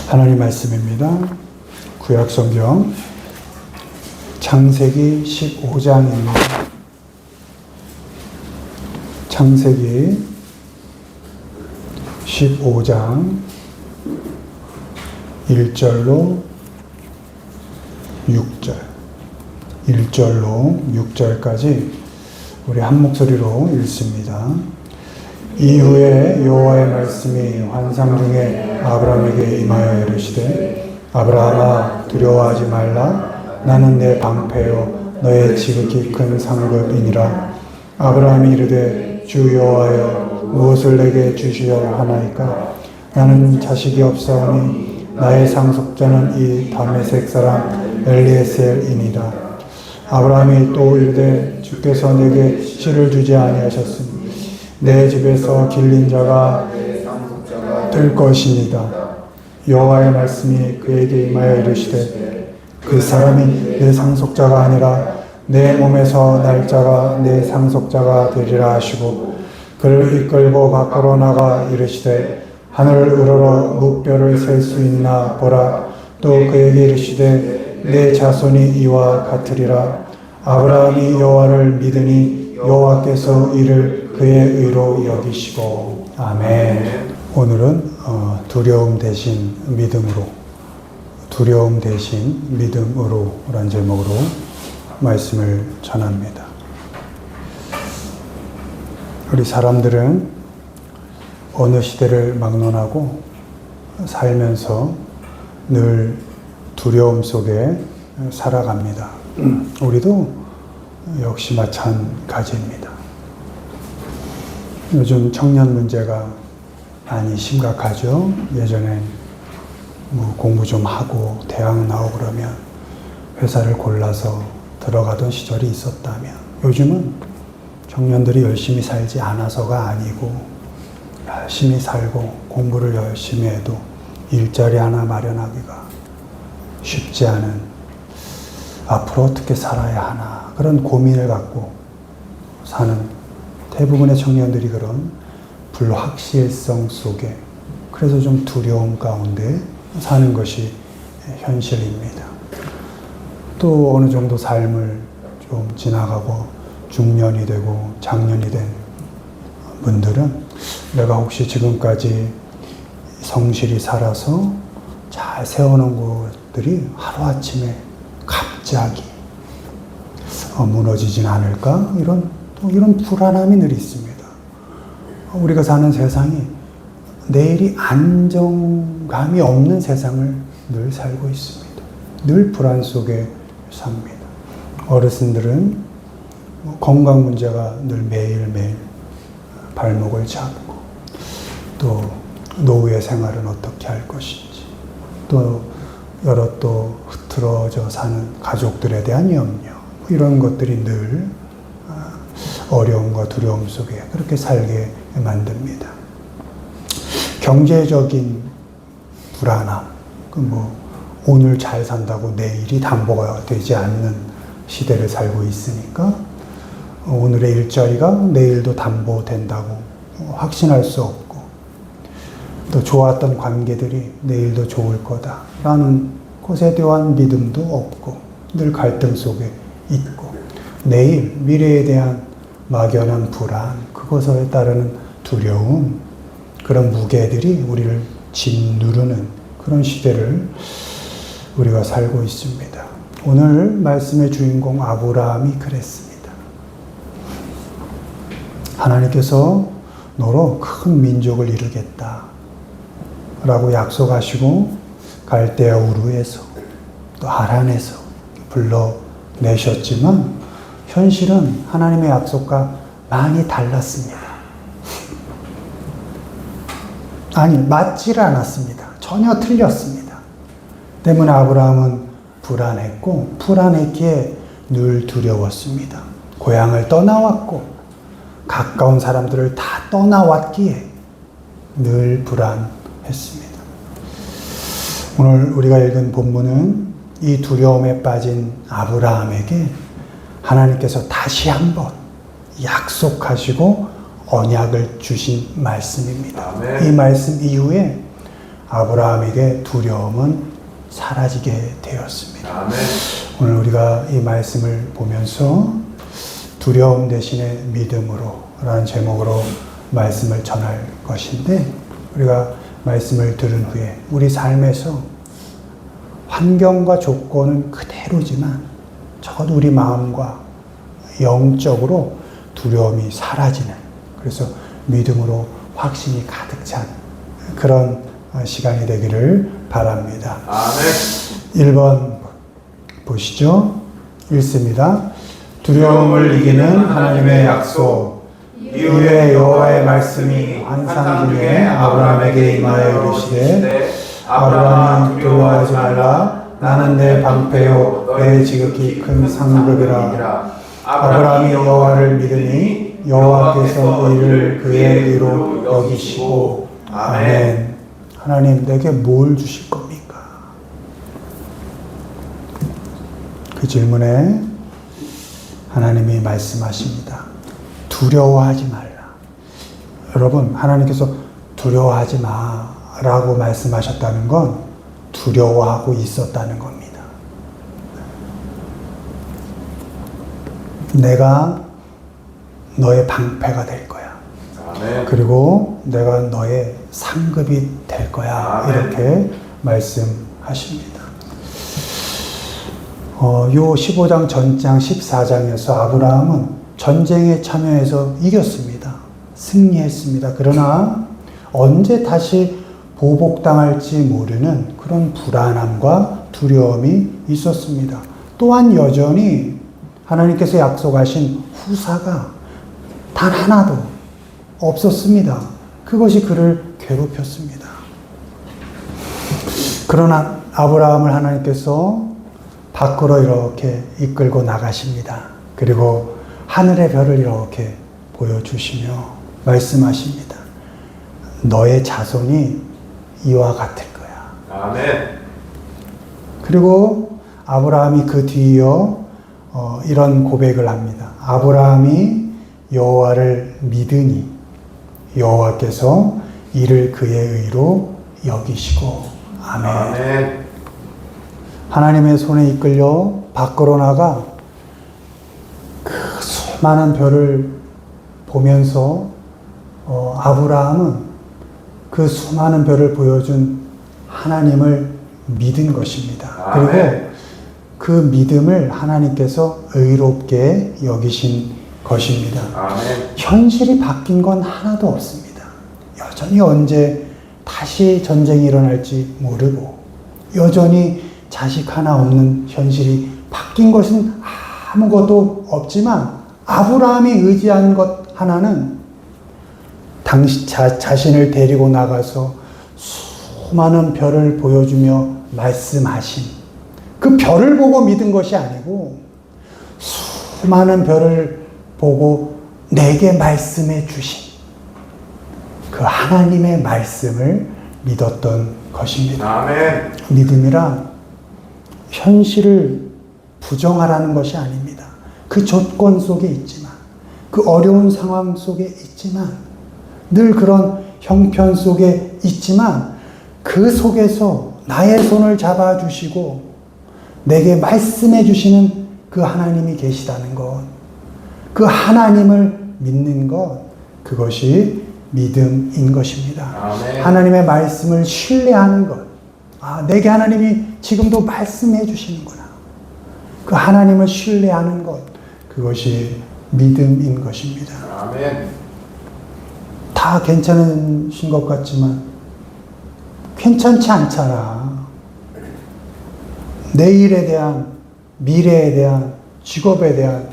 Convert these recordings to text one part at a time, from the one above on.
하나님 말씀입니다. 구약성경 창세기 15장입니다. 창세기 15장 1절로 6절 1절로 6절까지 우리 한 목소리로 읽습니다. 이후에 여호와의 말씀이 환상 중에 아브라함에게 임하여 이르시되 아브라함아 두려워하지 말라. 나는 내 방패요 너의 지극히 큰 상급이니라. 아브라함이 이르되 주 여호와여 무엇을 내게 주시려 하나이까. 나는 자식이 없사오니 나의 상속자는 이 다메섹 사람 엘리에셀이니라. 아브라함이 또 이르되 주께서 내게 씨를 주지 아니하셨으니 내 집에서 길린 자가 될 것이니이다. 여호와의 말씀이 그에게 임하여 이르시되 그 사람이 내 상속자가 아니라 내 몸에서 날 자가 내 상속자가 되리라 하시고 그를 이끌고 밖으로 나가 이르시되 하늘을 우러러 무뼈를 셀 수 있나 보라. 또 그에게 이르시되 내 자손이 이와 같으리라. 아브라함이 여호와를 믿으니 여호와께서 이를 그의 의로 여기시고. 아멘. 오늘은 두려움 대신 믿음으로, 두려움 대신 믿음으로 라는 제목으로 말씀을 전합니다. 우리 사람들은 어느 시대를 막론하고 살면서 늘 두려움 속에 살아갑니다. 우리도 역시 마찬가지입니다. 요즘 청년 문제가 많이 심각하죠. 예전엔 공부 좀 하고 대학 나오고 그러면 회사를 골라서 들어가던 시절이 있었다면 요즘은 청년들이 열심히 살지 않아서가 아니고 열심히 살고 공부를 열심히 해도 일자리 하나 마련하기가 쉽지 않은, 앞으로 어떻게 살아야 하나 그런 고민을 갖고 사는 대부분의 청년들이 그런 불확실성 속에, 그래서 좀 두려움 가운데 사는 것이 현실입니다. 또 어느 정도 삶을 좀 지나가고 중년이 되고 장년이 된 분들은 내가 혹시 지금까지 성실히 살아서 잘 세워놓은 것들이 하루아침에 갑자기 무너지진 않을까? 이런 불안함이 늘 있습니다. 우리가 사는 세상이 내일이 안정감이 없는 세상을 늘 살고 있습니다. 늘 불안 속에 삽니다. 어르신들은 건강 문제가 늘 매일매일 발목을 잡고, 또 노후의 생활은 어떻게 할 것인지, 또 여러 또 흐트러져 사는 가족들에 대한 염려, 이런 것들이 늘 어려움과 두려움 속에 그렇게 살게 만듭니다. 경제적인 불안함, 오늘 잘 산다고 내일이 담보가 되지 않는 시대를 살고 있으니까 오늘의 일자리가 내일도 담보된다고 확신할 수 없고, 또 좋았던 관계들이 내일도 좋을 거다라는 것에 대한 믿음도 없고 늘 갈등 속에 있고, 내일 미래에 대한 막연한 불안, 그것에 따르는 두려움, 그런 무게들이 우리를 짓누르는 그런 시대를 우리가 살고 있습니다. 오늘 말씀의 주인공 아브라함이 그랬습니다. 하나님께서 너로 큰 민족을 이루겠다 라고 약속하시고 갈대아 우르에서 또 하란에서 불러내셨지만 현실은 하나님의 약속과 많이 달랐습니다. 아니, 맞지를 않았습니다. 전혀 틀렸습니다. 때문에 아브라함은 불안했고, 불안했기에 늘 두려웠습니다. 고향을 떠나왔고 가까운 사람들을 다 떠나왔기에 늘 불안했습니다. 오늘 우리가 읽은 본문은 이 두려움에 빠진 아브라함에게 하나님께서 다시 한번 약속하시고 언약을 주신 말씀입니다. 아멘. 이 말씀 이후에 아브라함에게 두려움은 사라지게 되었습니다. 아멘. 오늘 우리가 이 말씀을 보면서 두려움 대신에 믿음으로 라는 제목으로 말씀을 전할 것인데, 우리가 말씀을 들은 후에 우리 삶에서 환경과 조건은 그대로지만 적어도 우리 마음과 영적으로 두려움이 사라지는, 그래서 믿음으로 확신이 가득 찬 그런 시간이 되기를 바랍니다. 아멘. 1번 보시죠. 읽습니다. 두려움을 이기는 하나님의 약속. 이후에 여호와의 말씀이 환상 중에 아브라함에게 임하여 이르시되 아브라함아 두려워하지 말라. 나는 내 방패요 내 지극히 큰 상급이라. 아브라함이 여호와를 믿으니 여호와께서 이를 그의 의로 여기시고. 아멘. 하나님 내게 뭘 주실 겁니까? 그 질문에 하나님이 말씀하십니다. 두려워하지 말라. 여러분, 하나님께서 두려워하지 마라고 말씀하셨다는 건 두려워하고 있었다는 겁니다. 내가 너의 방패가 될 거야. 아멘. 그리고 내가 너의 상급이 될 거야. 아멘. 이렇게 말씀하십니다. 요 15장 전장 14장에서 아브라함은 전쟁에 참여해서 이겼습니다. 승리했습니다. 그러나 언제 다시 보복당할지 모르는 그런 불안함과 두려움이 있었습니다. 또한 여전히 하나님께서 약속하신 후사가 단 하나도 없었습니다. 그것이 그를 괴롭혔습니다. 그러나 아브라함을 하나님께서 밖으로 이렇게 이끌고 나가십니다. 그리고 하늘의 별을 이렇게 보여주시며 말씀하십니다. 너의 자손이 이와 같을 거야. 아멘. 그리고 아브라함이 그 뒤이어 이런 고백을 합니다. 아브라함이 여호와를 믿으니 여호와께서 이를 그의 의로 여기시고. 아멘. 아멘. 하나님의 손에 이끌려 밖으로 나가 그 수많은 별을 보면서 아브라함은 그 수많은 별을 보여준 하나님을 믿은 것입니다. 아멘. 그리고 그 믿음을 하나님께서 의롭게 여기신 것입니다. 아멘. 현실이 바뀐 건 하나도 없습니다. 여전히 언제 다시 전쟁이 일어날지 모르고 여전히 자식 하나 없는 현실이 바뀐 것은 아무것도 없지만 아브라함이 의지한 것 하나는 당시 자신을 데리고 나가서 수많은 별을 보여주며 말씀하신 그 별을 보고 믿은 것이 아니고 수많은 별을 보고 내게 말씀해 주신 그 하나님의 말씀을 믿었던 것입니다. 아멘. 믿음이란 현실을 부정하라는 것이 아닙니다. 그 조건 속에 있지만, 그 어려운 상황 속에 있지만, 늘 그런 형편 속에 있지만, 그 속에서 나의 손을 잡아주시고, 내게 말씀해 주시는 그 하나님이 계시다는 것, 그 하나님을 믿는 것, 그것이 믿음인 것입니다. 아멘. 하나님의 말씀을 신뢰하는 것, 내게 하나님이 지금도 말씀해 주시는구나. 그 하나님을 신뢰하는 것, 그것이 믿음인 것입니다. 아멘. 다 괜찮으신 것 같지만 괜찮지 않잖아. 내일에 대한, 미래에 대한, 직업에 대한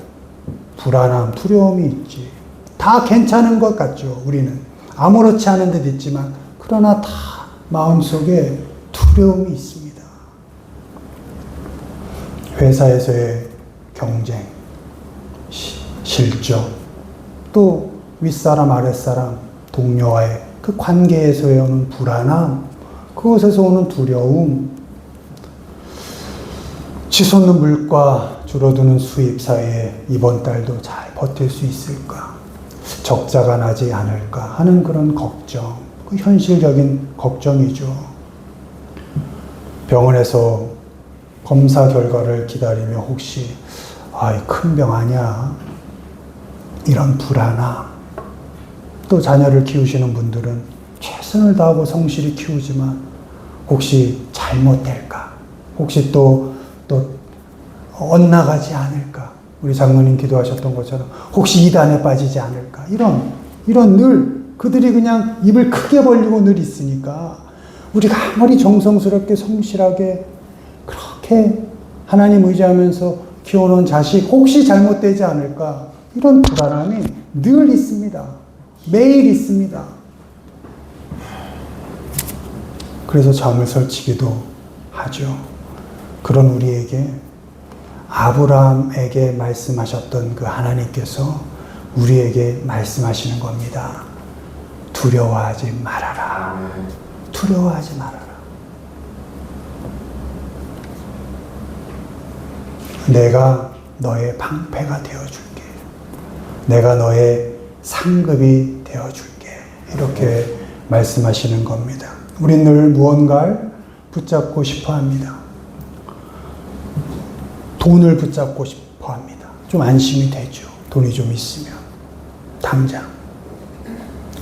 불안함, 두려움이 있지. 다 괜찮은 것 같죠, 우리는. 아무렇지 않은 듯 있지만, 그러나 다 마음속에 두려움이 있습니다. 회사에서의 경쟁, 실적, 또 윗사람, 아랫사람, 동료와의 그 관계에서 오는 불안함, 그것에서 오는 두려움, 치솟는 물가 줄어드는 수입 사이에 이번 달도 잘 버틸 수 있을까? 적자가 나지 않을까 하는 그런 걱정, 그 현실적인 걱정이죠. 병원에서 검사 결과를 기다리며 혹시 큰 병 아니야, 이런 불안함. 또 자녀를 키우시는 분들은 최선을 다하고 성실히 키우지만 혹시 잘못될까, 혹시 또 엇나가지 않을까, 우리 장로님 기도하셨던 것처럼 혹시 이단에 빠지지 않을까, 이런 늘 그들이 그냥 입을 크게 벌리고 늘 있으니까 우리가 아무리 정성스럽게 성실하게 그렇게 하나님 의지하면서 키워놓은 자식 혹시 잘못되지 않을까, 이런 불안함이 늘 있습니다. 매일 있습니다. 그래서 잠을 설치기도 하죠. 그런 우리에게 아브라함에게 말씀하셨던 그 하나님께서 우리에게 말씀하시는 겁니다. 두려워하지 말아라. 두려워하지 말아라. 내가 너의 방패가 되어줄게. 내가 너의 상급이 되어줄게. 이렇게 말씀하시는 겁니다. 우린 늘 무언가를 붙잡고 싶어 합니다. 돈을 붙잡고 싶어 합니다. 좀 안심이 되죠. 돈이 좀 있으면. 당장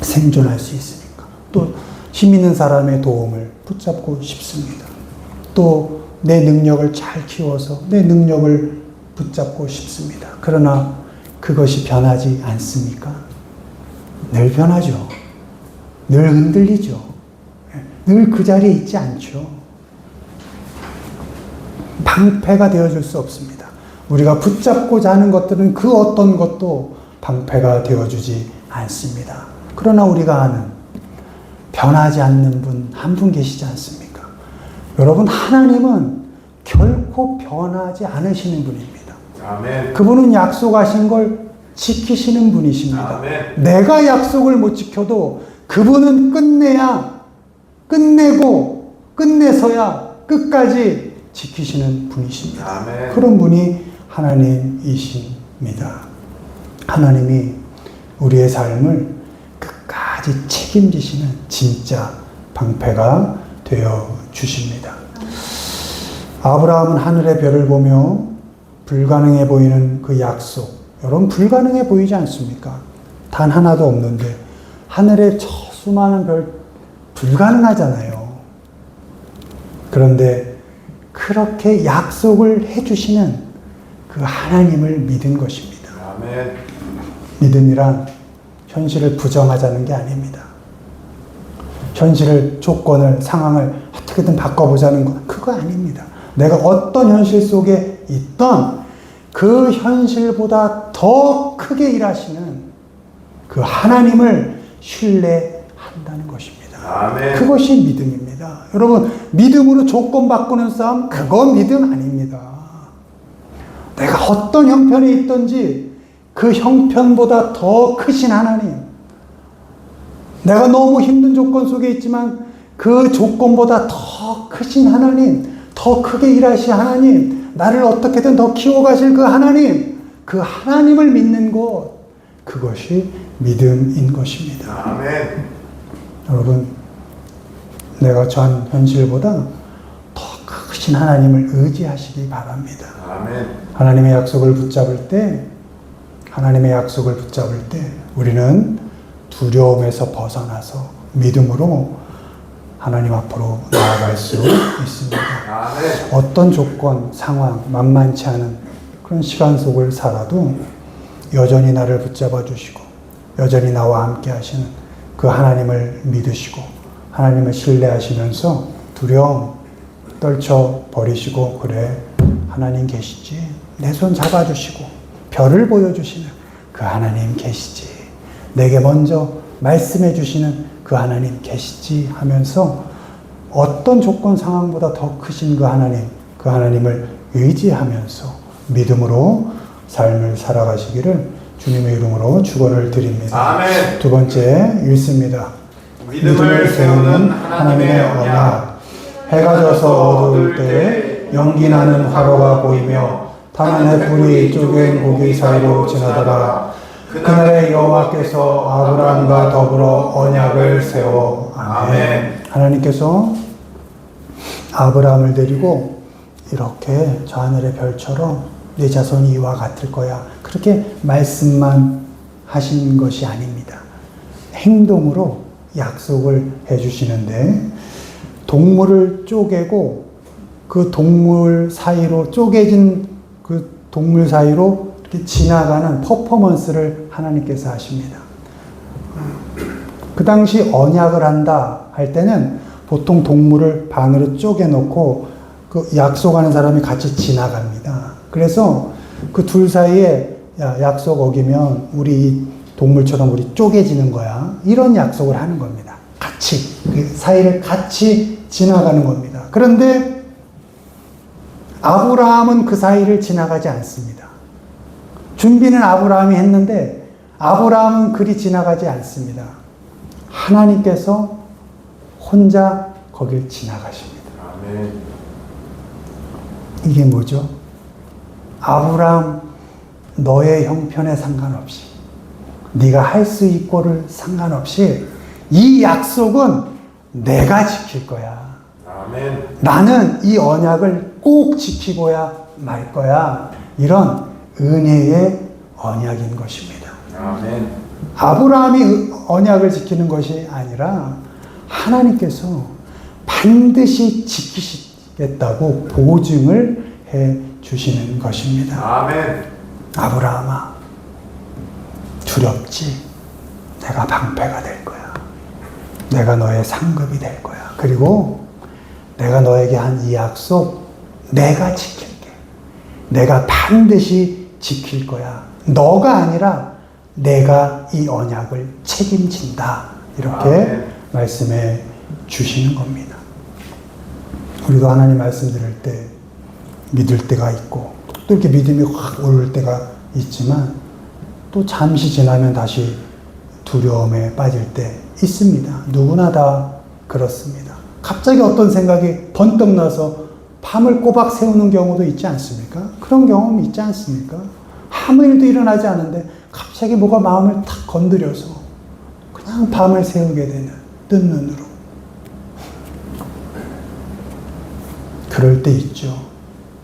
생존할 수 있으니까. 또 힘 있는 사람의 도움을 붙잡고 싶습니다. 또 내 능력을 잘 키워서 내 능력을 붙잡고 싶습니다. 그러나 그것이 변하지 않습니까? 늘 변하죠. 늘 흔들리죠. 늘 그 자리에 있지 않죠. 방패가 되어줄 수 없습니다. 우리가 붙잡고자 하는 것들은 그 어떤 것도 방패가 되어주지 않습니다. 그러나 우리가 아는 변하지 않는 분 한 분 계시지 않습니까? 여러분, 하나님은 결코 변하지 않으시는 분입니다. 아멘. 그분은 약속하신 걸 지키시는 분이십니다. 아멘. 내가 약속을 못 지켜도 그분은 끝내서야 끝까지 지키시는 분이십니다. 아멘. 그런 분이 하나님이십니다. 하나님이 우리의 삶을 끝까지 책임지시는 진짜 방패가 되어 주십니다. 아브라함은 하늘의 별을 보며 불가능해 보이는 그 약속, 여러분 불가능해 보이지 않습니까? 단 하나도 없는데 하늘의 저 수많은 별 불가능하잖아요. 그런데 그렇게 약속을 해주시는 그 하나님을 믿은 것입니다. 아멘. 믿음이란 현실을 부정하자는 게 아닙니다. 현실을, 조건을, 상황을 어떻게든 바꿔보자는 것, 그거 아닙니다. 내가 어떤 현실 속에 있던 그 현실보다 더 크게 일하시는 그 하나님을 신뢰한다는 것입니다. 아멘. 그것이 믿음입니다. 여러분, 믿음으로 조건 바꾸는 싸움, 그건 믿음 아닙니다. 내가 어떤 형편에 있든지 그 형편보다 더 크신 하나님, 내가 너무 힘든 조건 속에 있지만 그 조건보다 더 크신 하나님, 더 크게 일하실 하나님, 나를 어떻게든 더 키워가실 그 하나님, 그 하나님을 믿는 것, 그것이 믿음인 것입니다. 아멘. 여러분, 내가 전 현실보다 더 크신 하나님을 의지하시기 바랍니다. 아멘. 하나님의 약속을 붙잡을 때 우리는 두려움에서 벗어나서 믿음으로 하나님 앞으로 나아갈 수 있습니다. 아멘. 어떤 조건, 상황, 만만치 않은 그런 시간 속을 살아도 여전히 나를 붙잡아 주시고 여전히 나와 함께 하시는 그 하나님을 믿으시고 하나님을 신뢰하시면서 두려움 떨쳐버리시고, 그래, 하나님 계시지, 내 손 잡아주시고 별을 보여주시는 그 하나님 계시지, 내게 먼저 말씀해 주시는 그 하나님 계시지 하면서 어떤 조건 상황보다 더 크신 그 하나님을 의지하면서 믿음으로 삶을 살아가시기를 주님의 이름으로 축원을 드립니다. 아멘. 두 번째 읽습니다. 믿음을 세우는 하나님의 언약. 해가 져서 어두울 때 연기 나는 화로가 보이며 타는 햇불이 쪼갠 고기 사이로 지나다가 그날에 여호와께서 아브라함과 더불어 언약을 세워. 아멘. 하나님께서 아브라함을 데리고 이렇게 저 하늘의 별처럼 내 자손이 이와 같을 거야. 그렇게 말씀만 하신 것이 아닙니다. 행동으로 약속을 해주시는데 동물을 쪼개고 그 동물 사이로 쪼개진 그 동물 사이로 이렇게 지나가는 퍼포먼스를 하나님께서 하십니다. 그 당시 언약을 한다 할 때는 보통 동물을 반으로 쪼개놓고 그 약속하는 사람이 같이 지나갑니다. 그래서 그 둘 사이에 야, 약속 어기면 우리 동물처럼 우리 쪼개지는 거야. 이런 약속을 하는 겁니다. 같이 그 사이를 같이 지나가는 겁니다. 그런데 아브라함은 그 사이를 지나가지 않습니다. 준비는 아브라함이 했는데 아브라함은 그리 지나가지 않습니다. 하나님께서 혼자 거길 지나가십니다. 아멘. 이게 뭐죠? 아브라함 너의 형편에 상관없이 네가 할 수 있고를 상관없이 이 약속은 내가 지킬 거야. 아멘. 나는 이 언약을 꼭 지키고야 말 거야. 이런 은혜의 언약인 것입니다. 아멘. 아브라함이 언약을 지키는 것이 아니라 하나님께서 반드시 지키시겠다고 보증을 해 주시는 것입니다. 아멘. 아브라함아, 두렵지? 내가 방패가 될 거야. 내가 너의 상급이 될 거야. 그리고 내가 너에게 한 이 약속 내가 지킬게. 내가 반드시 지킬 거야. 너가 아니라 내가 이 언약을 책임진다. 이렇게 말씀해 주시는 겁니다. 우리도 하나님 말씀 들을 때 믿을 때가 있고 또 이렇게 믿음이 확 오를 때가 있지만 또 잠시 지나면 다시 두려움에 빠질 때 있습니다. 누구나 다 그렇습니다. 갑자기 어떤 생각이 번뜩 나서 밤을 꼬박 새우는 경우도 있지 않습니까? 그런 경험 있지 않습니까? 아무 일도 일어나지 않은데 갑자기 뭐가 마음을 탁 건드려서 그냥 밤을 새우게 되는 뜬 눈으로. 그럴 때 있죠.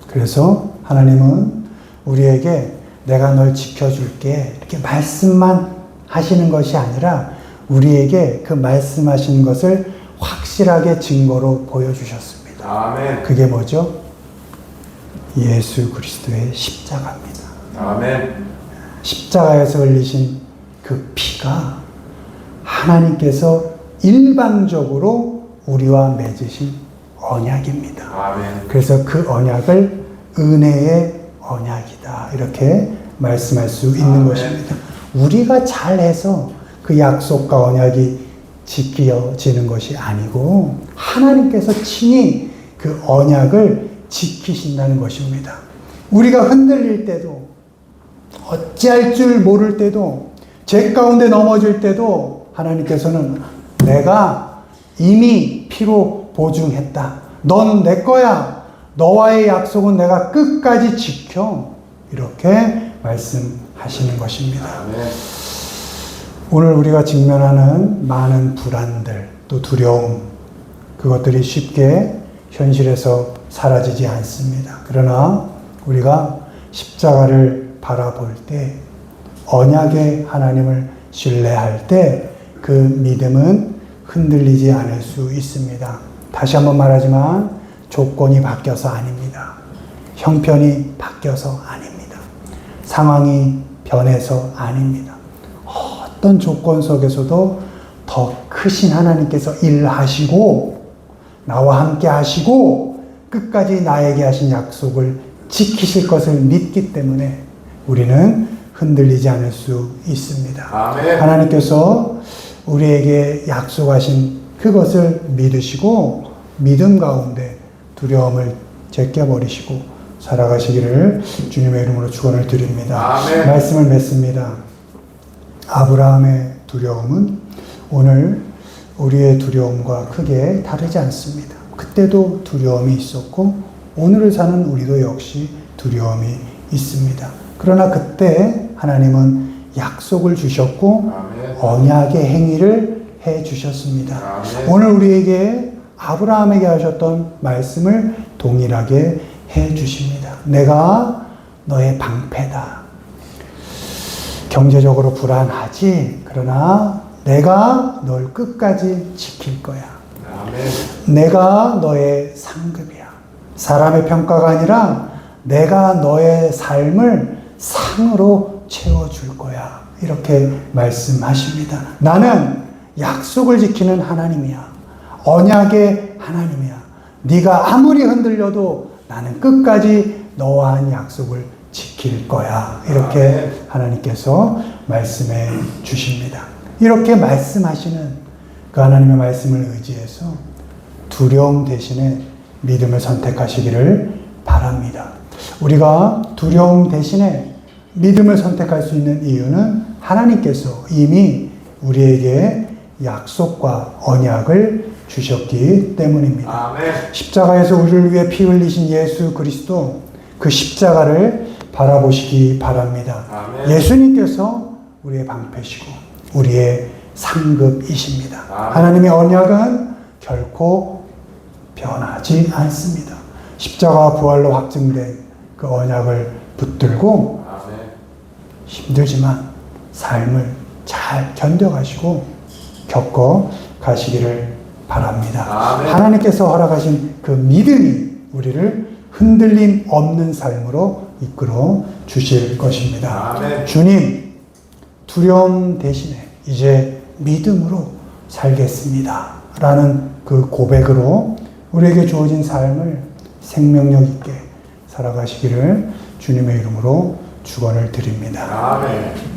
그래서 하나님은 우리에게 내가 널 지켜줄게 이렇게 말씀만 하시는 것이 아니라 우리에게 그 말씀하신 것을 확실하게 증거로 보여주셨습니다. 아멘. 그게 뭐죠? 예수 그리스도의 십자가입니다. 아멘. 십자가에서 흘리신 그 피가 하나님께서 일방적으로 우리와 맺으신 언약입니다. 아멘. 그래서 그 언약을 은혜의 언약이다. 이렇게 말씀할 수 있는 것입니다. 우리가 잘해서 그 약속과 언약이 지켜지는 것이 아니고 하나님께서 친히 그 언약을 지키신다는 것입니다. 우리가 흔들릴 때도 어찌할 줄 모를 때도 죄 가운데 넘어질 때도 하나님께서는 내가 이미 피로 보증했다. 넌 내 거야. 너와의 약속은 내가 끝까지 지켜. 이렇게 말씀하시는 것입니다. 아멘. 오늘 우리가 직면하는 많은 불안들, 또 두려움, 그것들이 쉽게 현실에서 사라지지 않습니다. 그러나 우리가 십자가를 바라볼 때, 언약의 하나님을 신뢰할 때 그 믿음은 흔들리지 않을 수 있습니다. 다시 한번 말하지만 조건이 바뀌어서 아닙니다. 형편이 바뀌어서 아닙니다. 상황이 변해서 아닙니다. 어떤 조건 속에서도 더 크신 하나님께서 일하시고 나와 함께 하시고 끝까지 나에게 하신 약속을 지키실 것을 믿기 때문에 우리는 흔들리지 않을 수 있습니다. 아멘. 하나님께서 우리에게 약속하신 그것을 믿으시고 믿음 가운데 두려움을 제껴버리시고 살아가시기를 주님의 이름으로 축원을 드립니다. 아멘. 말씀을 맺습니다. 아브라함의 두려움은 오늘 우리의 두려움과 크게 다르지 않습니다. 그때도 두려움이 있었고 오늘을 사는 우리도 역시 두려움이 있습니다. 그러나 그때 하나님은 약속을 주셨고 아멘. 언약의 행위를 해 주셨습니다. 아멘. 오늘 우리에게 아브라함에게 하셨던 말씀을 동일하게 해 주십니다. 내가 너의 방패다. 경제적으로 불안하지. 그러나 내가 널 끝까지 지킬 거야. 아멘. 내가 너의 상급이야. 사람의 평가가 아니라 내가 너의 삶을 상으로 채워줄 거야. 이렇게 말씀하십니다. 나는 약속을 지키는 하나님이야. 언약의 하나님이야. 네가 아무리 흔들려도 나는 끝까지 너와 한 약속을 지킬 거야. 이렇게 하나님께서 말씀해 주십니다. 이렇게 말씀하시는 그 하나님의 말씀을 의지해서 두려움 대신에 믿음을 선택하시기를 바랍니다. 우리가 두려움 대신에 믿음을 선택할 수 있는 이유는 하나님께서 이미 우리에게 약속과 언약을 주셨기 때문입니다. 아멘. 십자가에서 우리를 위해 피 흘리신 예수 그리스도, 그 십자가를 바라보시기 바랍니다. 아멘. 예수님께서 우리의 방패시고 우리의 상급이십니다. 아멘. 하나님의 언약은 결코 변하지 않습니다. 십자가 부활로 확증된 그 언약을 붙들고 아멘. 힘들지만 삶을 잘 견뎌가시고 겪어 가시기를 바랍니다. 아멘. 하나님께서 허락하신 그 믿음이 우리를 흔들림 없는 삶으로 이끌어 주실 것입니다. 아멘. 주님, 두려움 대신에 이제 믿음으로 살겠습니다. 라는 그 고백으로 우리에게 주어진 삶을 생명력 있게 살아가시기를 주님의 이름으로 축원을 드립니다. 아멘.